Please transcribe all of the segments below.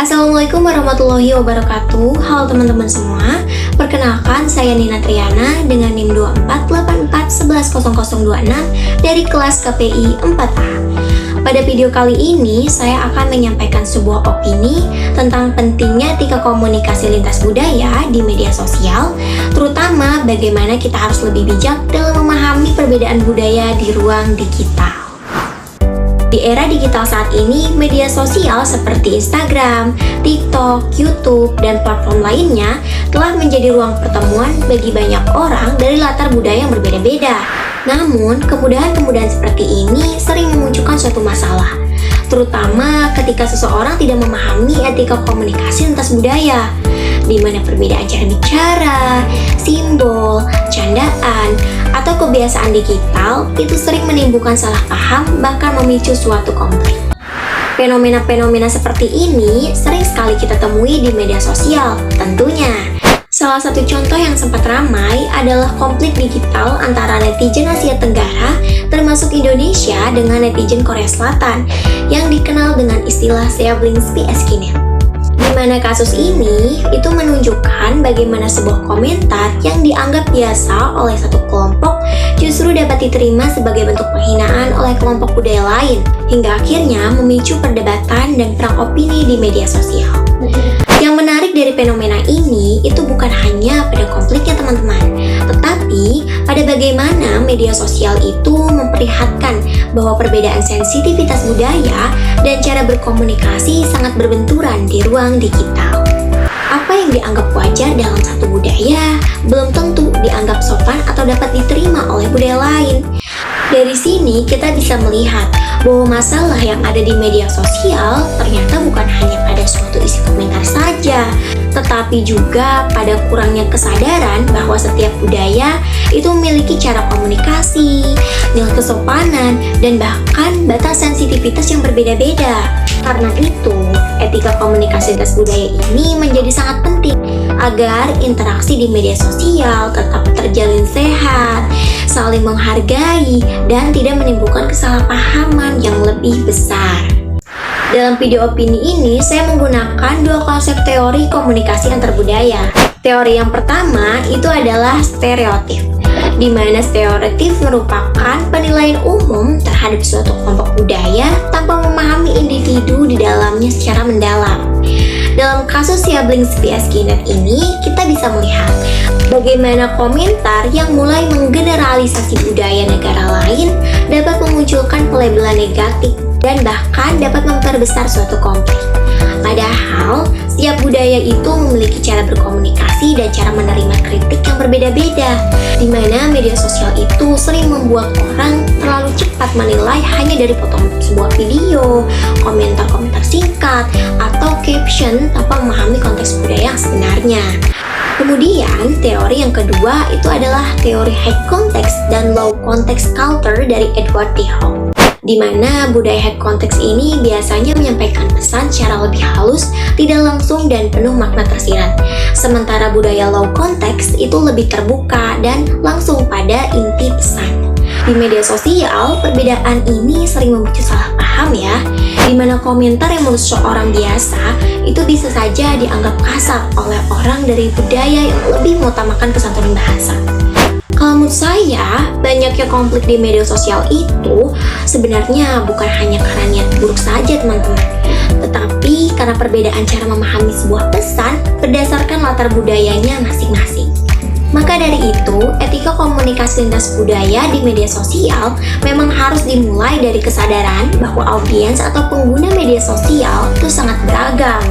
Assalamualaikum warahmatullahi wabarakatuh. Halo teman-teman semua. Perkenalkan, saya Nina Triana dengan NIM 2484110026 dari kelas KPI 4A. Pada video kali ini, saya akan menyampaikan sebuah opini tentang pentingnya etika komunikasi lintas budaya di media sosial, terutama bagaimana kita harus lebih bijak dalam memahami perbedaan budaya di ruang digital. Di era digital saat ini, media sosial seperti Instagram, TikTok, YouTube, dan platform lainnya telah menjadi ruang pertemuan bagi banyak orang dari latar budaya yang berbeda-beda. Namun, kemudahan-kemudahan seperti ini sering memunculkan suatu masalah, terutama ketika seseorang tidak memahami etika komunikasi lintas budaya, di mana perbedaan cara bicara, simbol, candaan, atau kebiasaan digital itu sering menimbulkan salah paham bahkan memicu suatu konflik. Fenomena-fenomena seperti ini sering sekali kita temui di media sosial tentunya. Salah satu contoh yang sempat ramai adalah konflik digital antara netizen Asia Tenggara termasuk Indonesia dengan netizen Korea Selatan yang dikenal dengan istilah siblings PSK-net. Di mana kasus ini itu menunjukkan bagaimana sebuah komentar yang dianggap biasa oleh satu kelompok justru dapat diterima sebagai bentuk penghinaan oleh kelompok budaya lain, hingga akhirnya memicu perdebatan dan perang opini di media sosial. Yang menarik dari fenomena ini itu bukan hanya pada konfliknya teman-teman, tetapi pada bagaimana media sosial itu memperlihatkan bahwa perbedaan sensitivitas budaya dan cara berkomunikasi sangat berbenturan di ruang digital. Apa yang dianggap wajar dalam satu budaya belum tentu dianggap sopan atau dapat diterima oleh budaya lain. Dari sini kita bisa melihat bahwa masalah yang ada di media sosial ternyata bukan hanya pada suatu isi komentar saja, tetapi juga pada kurangnya kesadaran bahwa setiap budaya itu memiliki cara komunikasi, nilai kesopanan, dan bahkan batas sensitivitas yang berbeda-beda. Karena itu, etika komunikasi lintas budaya ini menjadi sangat penting agar interaksi di media sosial tetap terjalin sehat, saling menghargai, dan tidak menimbulkan kesalahpahaman yang lebih besar. Dalam video opini ini, saya menggunakan dua konsep teori komunikasi antar budaya. Teori yang pertama itu adalah stereotip, di mana stereotip merupakan penilaian umum terhadap suatu kelompok budaya tanpa memahami individu di dalamnya secara mendalam. Dalam kasus siblings PSK-net ini, kita bisa melihat bagaimana komentar yang mulai menggeneralisasi budaya negara lain dapat memunculkan pelabelan negatif dan bahkan dapat memperbesar suatu konflik. Padahal, setiap budaya itu memiliki cara berkomunikasi dan cara menerima kritik yang berbeda-beda, di mana media sosial itu sering membuat orang terlalu cepat menilai hanya dari potongan sebuah video, komentar-komentar singkat, atau caption tanpa memahami konteks budaya yang sebenarnya. Kemudian, teori yang kedua itu adalah teori high context dan low context culture dari Edward T. Hall, di mana budaya high context ini biasanya menyampaikan pesan secara lebih halus, tidak langsung dan penuh makna tersirat. Sementara budaya low context itu lebih terbuka dan langsung pada inti pesan. Di media sosial, perbedaan ini sering memicu salah paham ya, di mana komentar yang menurut seorang biasa itu bisa saja dianggap kasar oleh orang dari budaya yang lebih mengutamakan kesantunan bahasa. Kalau menurut saya, banyaknya konflik di media sosial itu sebenarnya bukan hanya karena niat buruk saja teman-teman, tetapi karena perbedaan cara memahami sebuah pesan berdasarkan latar budayanya masing-masing. Maka dari itu, etika komunikasi lintas budaya di media sosial memang harus dimulai dari kesadaran bahwa audiens atau pengguna media sosial itu sangat beragam,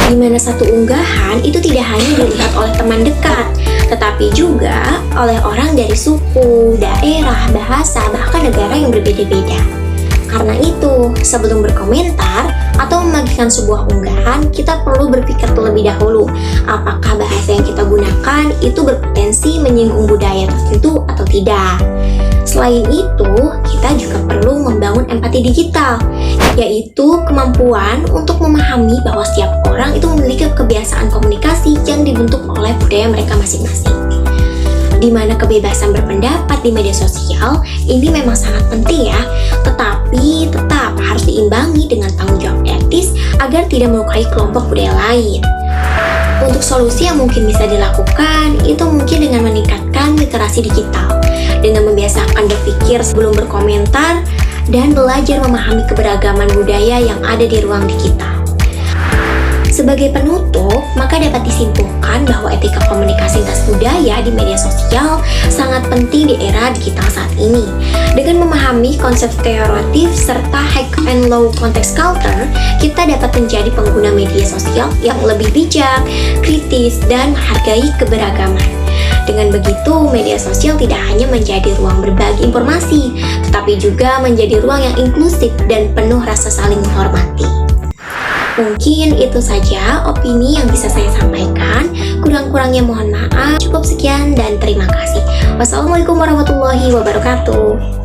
di mana satu unggahan itu tidak hanya dilihat oleh teman dekat, tetapi juga oleh orang dari suku, daerah, bahasa, bahkan negara yang berbeda-beda. Karena itu, sebelum berkomentar atau membagikan sebuah unggahan, kita perlu berpikir terlebih dahulu apakah bahasa yang kita gunakan itu berpotensi menyinggung budaya tertentu atau tidak. Selain itu, kita juga perlu membangun empati digital, yaitu kemampuan untuk memahami bahwa setiap orang itu memiliki kebiasaan komunikasi yang dibentuk oleh budaya mereka masing-masing. Di mana kebebasan berpendapat di media sosial ini memang sangat penting ya, tetapi tetap harus diimbangi dengan tanggung jawab etis agar tidak melukai kelompok budaya lain. Untuk solusi yang mungkin bisa dilakukan, itu mungkin dengan meningkatkan literasi digital, dengan membiasakan berpikir sebelum berkomentar, dan belajar memahami keberagaman budaya yang ada di ruang digital. Sebagai penutup, maka dapat disimpulkan bahwa etika komunikasi lintas budaya di media sosial sangat penting di era digital saat ini. Dengan memahami konsep stereotip serta high and low context culture, kita dapat menjadi pengguna media sosial yang lebih bijak, kritis, dan menghargai keberagaman. Dengan begitu, media sosial tidak hanya menjadi ruang berbagi informasi, tetapi juga menjadi ruang yang inklusif dan penuh rasa saling menghormati. Mungkin itu saja opini yang bisa saya sampaikan. Kurang-kurangnya mohon maaf. Cukup sekian dan terima kasih. Wassalamualaikum warahmatullahi wabarakatuh.